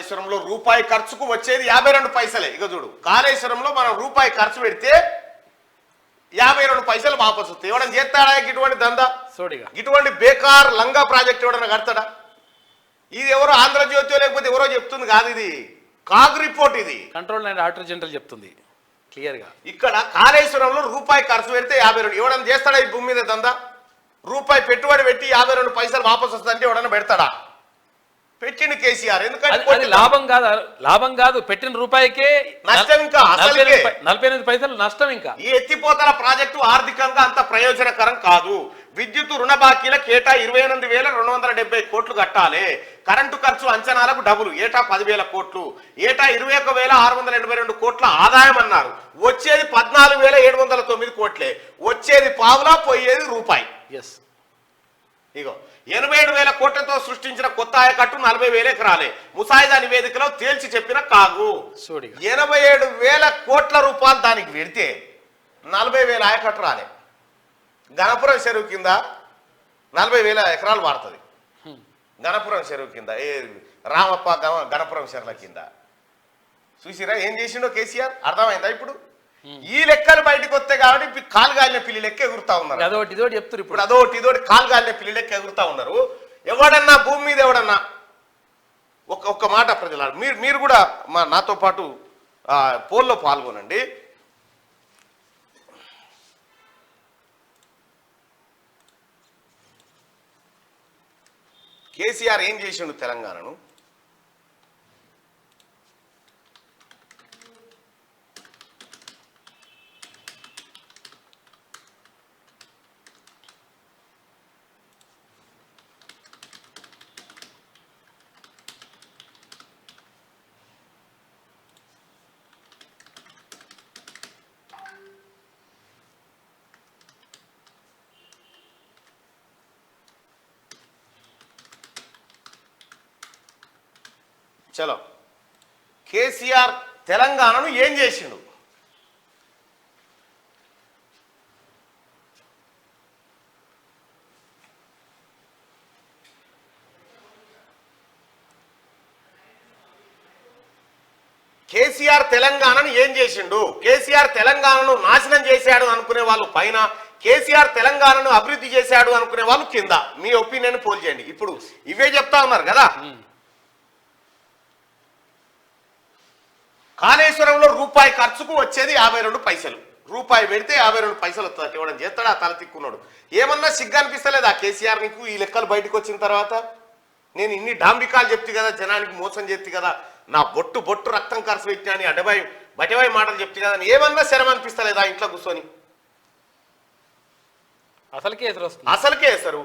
కాళేశ్వరంలో రూపాయి ఖర్చుకు వచ్చేది 52 పైసలే. ఇక చూడు, కాళేశ్వరంలో మనం రూపాయి ఖర్చు పెడితే 52 పైసలు వాపసు వస్తాయి. ఇవ్వడం చేస్తాడా ఇటువంటి దందా? ఇటువంటి బేకార్ లంగా ప్రాజెక్ట్ ఎవడన్నా కడతాడా? ఇది ఎవరో ఆంధ్రజ్యోతి లేకపోతే ఎవరో చెప్తుంది కాదు, ఇది కాగ్ రిపోర్ట్, ఇది కంట్రోల్ అండ్ ఆడిటర్ జనరల్ చెప్తుంది క్లియర్ గా. ఇక్కడ కాళేశ్వరంలో రూపాయి ఖర్చు పెడితే 52 ఇవ్వడం చేస్తాడా ఈ భూమి మీద దందా? రూపాయి పెట్టుబడి పెట్టి 52 పైసలు వాపసు వస్తుందంటే ఎవడన్నా పెడతాడా? పెట్టిండు కేసీఆర్. ఎందుకంటే లాభం కాదు, పెట్టిన రూపాయికే నష్టం. ఇంకా 48 పైసలు నష్టం. ఇంకా ఈ ఎత్తిపోతల ప్రాజెక్టు ఆర్థికంగా అంత ప్రయోజనకరం కాదు. విద్యుత్ రుణ బాకీల కేటా 28,270 కోట్లు కట్టాలి. కరెంటు ఖర్చు అంచనాలకు డబుల్, ఏటా 10,000 కోట్లు, ఏటా 21,682 కోట్ల ఆదాయం అన్నారు. వచ్చేది 14,709 కోట్లే. వచ్చేది పావులా, పోయేది రూపాయి. ఇగో 87,000 కోట్లతో సృష్టించిన కొత్త ఆయకట్టు 40,000 ఎకరాలే. ముసాయిదా నివేదికలో తేల్చి చెప్పిన కాగు 87,000 కోట్ల రూపాయలు దానికి పెడితే 40,000 ఆయకట్టు రాలే. గణపురం చెరువు కింద 40,000 ఎకరాలు వాడుతుంది. గణపురం చెరువు కింద రామప్ప గణపురం చెరువుల కింద చూసిరా ఏం చేసిండో కేసీఆర్? అర్థమైందా ఇప్పుడు? ఈ లెక్కలు బయటకు వస్తాయి కాబట్టి కాలు గాలిన పిల్లి లెక్క ఎగురుతా ఉన్నారు. అదొకటి చెప్తారు ఇప్పుడు, అదొకటి కాలు గాలిన పిల్లి లెక్క ఎగురుతా ఉన్నారు. ఎవడన్నా భూమి మీద ఎవడన్నా ఒక్క మాట ప్రజలు, మీరు కూడా నాతో పాటు పోల్లో పాల్గొనండి. కేసీఆర్ ఏం చేసిండు తెలంగాణను? చలో, కేసీఆర్ తెలంగాణను ఏం చేసిండు? కేసీఆర్ తెలంగాణను ఏం చేసిండు? కేసీఆర్ తెలంగాణను నాశనం చేశాడు అనుకునే వాళ్ళు పైన, కేసీఆర్ తెలంగాణను అభివృద్ధి చేశాడు అనుకునే వాళ్ళు కింద. మీ ఒపీనియన్ పోల్ చేయండి. ఇప్పుడు ఇవే చెప్తా ఉన్నారు కదా. కాళేశ్వరంలో రూపాయి ఖర్చుకు వచ్చేది 52 పైసలు. రూపాయి పెడితే 52 పైసలు వస్తుంది. ఇవ్వడం చేస్తాడు ఆ తల తిక్కున్నాడు. ఏమన్నా సిగ్గు అనిపిస్తలేదా కేసీఆర్ నీకు ఈ లెక్కలు బయటకు వచ్చిన తర్వాత? నేను ఇన్ని డాంబికాలు చెప్తే కదా, జనానికి మోసం చెప్తే కదా, నా బొట్టు రక్తం ఖర్చు పెట్టినా అని బటివాయి మాటలు చెప్తే కదా, ఏమన్నా శరం అనిపిస్తలేదా ఇంట్లో కూర్చొని? అసలుకే ఎసరు.